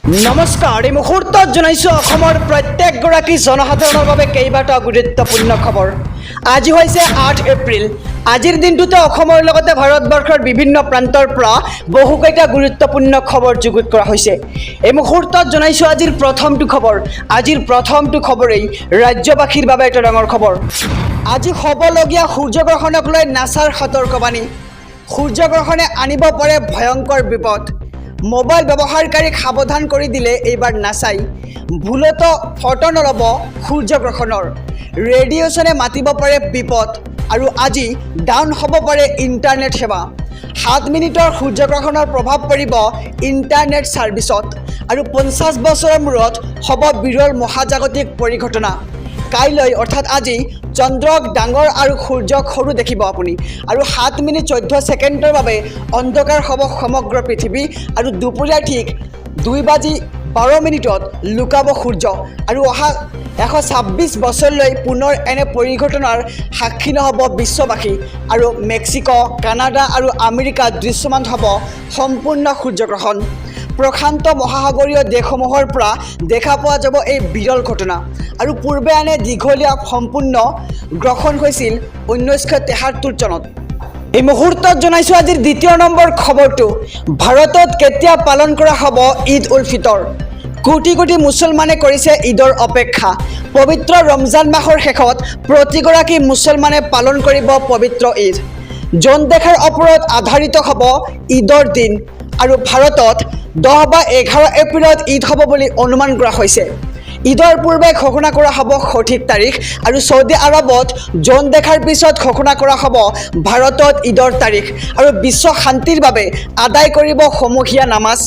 নমস্কাৰ এই মুহূৰ্তত জনাইছোঁ অসমৰ প্ৰত্যেকগৰাকী জনসাধাৰণৰ বাবে কেইবাটা গুৰুত্বপূৰ্ণ খবৰ। আজি হৈছে 8 এপ্ৰিল। আজিৰ দিনটোতে অসমৰ লগতে ভাৰতবৰ্ষৰ বিভিন্ন প্ৰান্তৰ পৰা বহুকেইটা গুৰুত্বপূৰ্ণ খবৰ যুগুত কৰা হৈছে। এই মুহূৰ্তত জনাইছোঁ আজিৰ প্ৰথমটো খবৰ। আজিৰ প্ৰথমটো খবৰেই ৰাজ্যবাসীৰ বাবে এটা ডাঙৰ খবৰ। আজি হ'বলগীয়া সূৰ্যগ্ৰহণক লৈ নাছাৰ সতৰ্কবাণী। সূৰ্যগ্ৰহণে আনিব পাৰে ভয়ংকৰ বিপদ। মোবাইল ব্যৱহাৰকাৰীক সাৱধান কৰি দিলে এইবাৰ নাছাই। ভুলতো ফটো নল'ব সূৰ্যগ্ৰহণৰ। ৰেডিয়েশ্যনে মাতিব পাৰে বিপদ। আৰু আজি ডাউন হ'ব পাৰে ইণ্টাৰনেট সেৱা। 7 মিনিটৰ সূৰ্যগ্ৰহণৰ প্ৰভাৱ পৰিব ইণ্টাৰনেট ছাৰ্ভিচত। আৰু 50 বছৰৰ মূৰত হ'ব বিৰল মহাজাগতিক পৰিঘটনা। কাইলৈ অৰ্থাৎ আজি চন্দ্ৰক ডাঙৰ আৰু সূৰ্যক সৰু দেখিব আপুনি। আৰু 7 মিনিট 14 ছেকেণ্ডৰ বাবে অন্ধকাৰ হ'ব সমগ্ৰ পৃথিৱী। আৰু দুপৰীয়া ঠিক 2:12 লুকাব সূৰ্য। আৰু অহা 126 বছৰলৈ পুনৰ এনে পৰিঘটনাৰ সাক্ষী নহ'ব বিশ্ববাসী। আৰু মেক্সিকো, কানাডা আৰু আমেৰিকাত দৃশ্যমান হ'ব সম্পূৰ্ণ সূৰ্যগ্ৰহণ। প্ৰশান্ত মহাসাগৰীয় দেশসমূহৰ পৰা দেখা পোৱা যাব এই বিৰল ঘটনা। আৰু পূৰ্বে এনে দীঘলীয়া সম্পূৰ্ণ গ্ৰহণ হৈছিল 1973 চনত। এই মুহূৰ্তত জনাইছোঁ আজিৰ দ্বিতীয় নম্বৰ খবৰটো। ভাৰতত কেতিয়া পালন কৰা হ'ব ঈদ উল ফিতৰ। কোটি কোটি মুছলমানে কৰিছে ঈদৰ অপেক্ষা। পবিত্ৰ ৰমজান মাহৰ শেষত প্ৰতিগৰাকী মুছলমানে পালন কৰিব পবিত্ৰ ঈদ। জন দেশৰ ওপৰত আধাৰিত হ'ব ঈদৰ দিন। আৰু ভাৰতত 10 বা 11 এপ্ৰিলত ঈদ হ'ব বুলি অনুমান কৰা হৈছে। ঈদৰ পূৰ্বে ঘোষণা কৰা হ'ব সঠিক তাৰিখ। আৰু ছৌদি আৰবত জন দেখাৰ পিছত ঘোষণা কৰা হ'ব ভাৰতত ঈদৰ তাৰিখ। আৰু বিশ্ব শান্তিৰ বাবে আদায় কৰিব সমূহীয়া নামাজ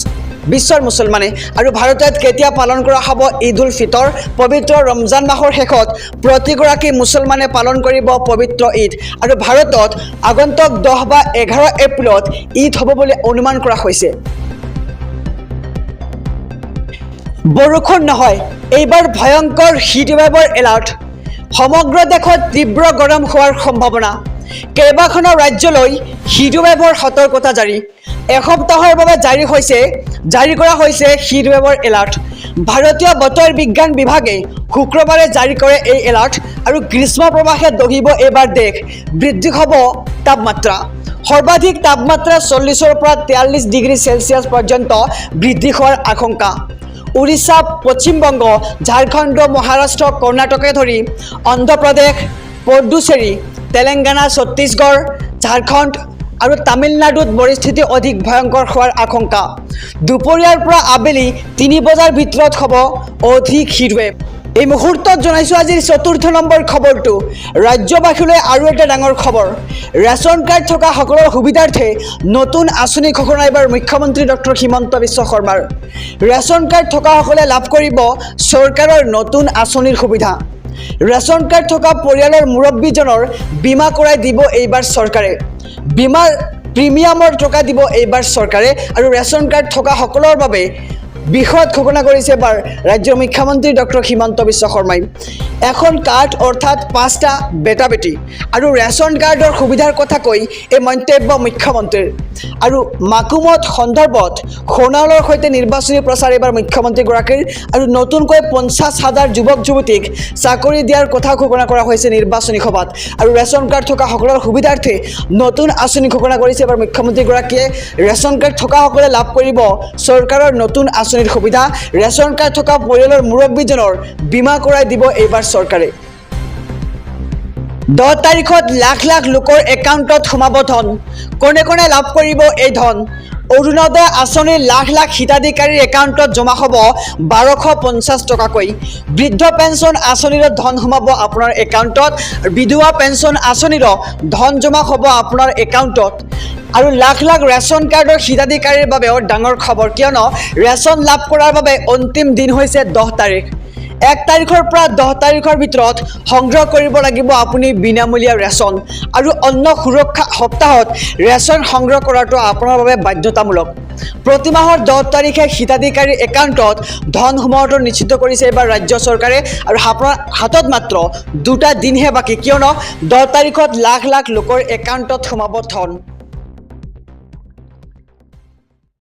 বিশ্বৰ মুছলমানে। আৰু ভাৰতত কেতিয়া পালন কৰা হ'ব ঈদ উল ফিতৰ। পবিত্ৰ ৰমজান মাহৰ শেষত প্ৰতিগৰাকী মুছলমানে পালন কৰিব পবিত্ৰ ঈদ। আৰু ভাৰতত আগন্তুক 10 বা 11 এপ্ৰিলত ঈদ হ'ব বুলি অনুমান কৰা হৈছে। বৰষুণ নহয়, এইবাৰ ভয়ংকৰ হিটৱেভৰ এলাৰ্ট। সমগ্ৰ দেশত তীব্ৰ গৰম হোৱাৰ সম্ভাৱনা। কেইবাখনো ৰাজ্যলৈ হিটৱেভৰ সতৰ্কতা জাৰি। এসপ্তাহৰ বাবে জাৰি কৰা হৈছে হিটৱেভৰ এলাৰ্ট। ভাৰতীয় বতৰ বিজ্ঞান বিভাগে শুক্ৰবাৰে জাৰি কৰে এই এলাৰ্ট। আৰু গ্ৰীষ্ম প্ৰৱাহে দহিব এইবাৰ দেশ। বৃদ্ধি হ'ব তাপমাত্ৰা। সৰ্বাধিক তাপমাত্ৰা 40ৰ পৰা 43 ডিগ্ৰী চেলছিয়াছ পৰ্যন্ত বৃদ্ধি হোৱাৰ আশংকা। উৰিষ্যা, পশ্চিমবংগ, ঝাৰখণ্ড, মহাৰাষ্ট্ৰ, কৰ্ণাটকে ধৰি অন্ধ্ৰপ্ৰদেশ, পুডুচেৰী, তেলেংগানা, ছত্তীশগড়, ঝাৰখণ্ড আৰু তামিলনাডুত পৰিস্থিতি অধিক ভয়ংকৰ হোৱাৰ আশংকা। দুপৰীয়াৰ পৰা আবেলি 3 বজাৰ ভিতৰত হ'ব অধিক হিটৱেভ। এই মুহূৰ্তত জনাইছোঁ আজিৰ চতুৰ্থ নম্বৰ খবৰটো। ৰাজ্যবাসীলৈ আৰু এটা ডাঙৰ খবৰ। ৰেচন কাৰ্ড থকা সকলৰ সুবিধাৰ্থে নতুন আঁচনি ঘোষণা এইবাৰ মুখ্যমন্ত্ৰী ডক্টৰ হিমন্ত বিশ্ব শৰ্মাৰ। ৰেচন কাৰ্ড থকাসকলে লাভ কৰিব চৰকাৰৰ নতুন আঁচনিৰ সুবিধা। ৰেচন কাৰ্ড থকা পৰিয়ালৰ মুৰব্বীজনৰ বীমা কৰাই দিব এইবাৰ চৰকাৰে। বীমাৰ প্ৰিমিয়ামৰ টকা দিব এইবাৰ চৰকাৰে। আৰু ৰেচন কাৰ্ড থকা সকলৰ বাবে বিষয়ত ঘোষণা কৰিছে এবাৰ ৰাজ্যৰ মুখ্যমন্ত্ৰী ডক্টৰ হিমন্ত বিশ্ব শৰ্মাই। এখন কাৰ্ড অৰ্থাৎ 5টা বেটা বেটি। আৰু ৰেচন কাৰ্ডৰ সুবিধাৰ কথা কৈ এই মন্তব্য মুখ্যমন্ত্ৰীৰ। আৰু মাকুমত সন্দৰ্ভত সোণালৰ সৈতে নিৰ্বাচনী প্ৰচাৰ এইবাৰ মুখ্যমন্ত্ৰীগৰাকীৰ। আৰু নতুনকৈ 50,000 যুৱক যুৱতীক চাকৰি দিয়াৰ কথা ঘোষণা কৰা হৈছে নিৰ্বাচনী সভাত। আৰু ৰেচন কাৰ্ড থকা সকলৰ সুবিধাৰ্থে নতুন আঁচনি ঘোষণা কৰিছে এবাৰ মুখ্যমন্ত্ৰীগৰাকীয়ে। ৰেচন কাৰ্ড থকাসকলে লাভ কৰিব চৰকাৰৰ নতুন আঁচনিৰ সুবিধা। ৰেচন কাৰ্ড থকা পৰিয়ালৰ মুৰব্বীজনৰ বীমা কৰাই দিব এইবাৰ চৰকাৰে। 10 তাৰিখত লাখ লাখ লোকৰ একাউণ্টত সোমাব ধন। কোনে কোনে লাভ কৰিব এই ধন। অৰুণোদয় আঁচনিৰ লাখ লাখ হিতাধিকাৰীৰ একাউণ্টত জমা হ'ব 1250 টকাকৈ। বৃদ্ধ পেঞ্চন আঁচনিৰো ধন সোমাব আপোনাৰ একাউণ্টত। বিধৱা পেঞ্চন আঁচনিৰো ধন জমা হ'ব আপোনাৰ একাউণ্টত। আৰু লাখ লাখ ৰেচন কাৰ্ডৰ হিতাধিকাৰীৰ বাবেও ডাঙৰ খবৰ, কিয়নো ৰেচন লাভ কৰাৰ বাবে অন্তিম দিন হৈছে 10 তাৰিখ। 1 তাৰিখৰ পৰা 10 তাৰিখৰ ভিতৰত সংগ্ৰহ কৰিব লাগিব আপুনি বিনামূলীয়া ৰেচন। আৰু অন্ন সুৰক্ষা সপ্তাহত ৰেচন সংগ্ৰহ কৰাটো আপোনাৰ বাবে বাধ্যতামূলক। প্ৰতি মাহৰ 10 তাৰিখে হিতাধিকাৰীৰ একাউণ্টত ধন সোমোৱাটো নিশ্চিত কৰিছে এইবাৰ ৰাজ্য চৰকাৰে। আৰু আপোনাৰ হাতত মাত্ৰ 2টা দিনহে বাকী, কিয়নো 10 তাৰিখত লাখ লাখ লোকৰ একাউণ্টত সোমাব ধন।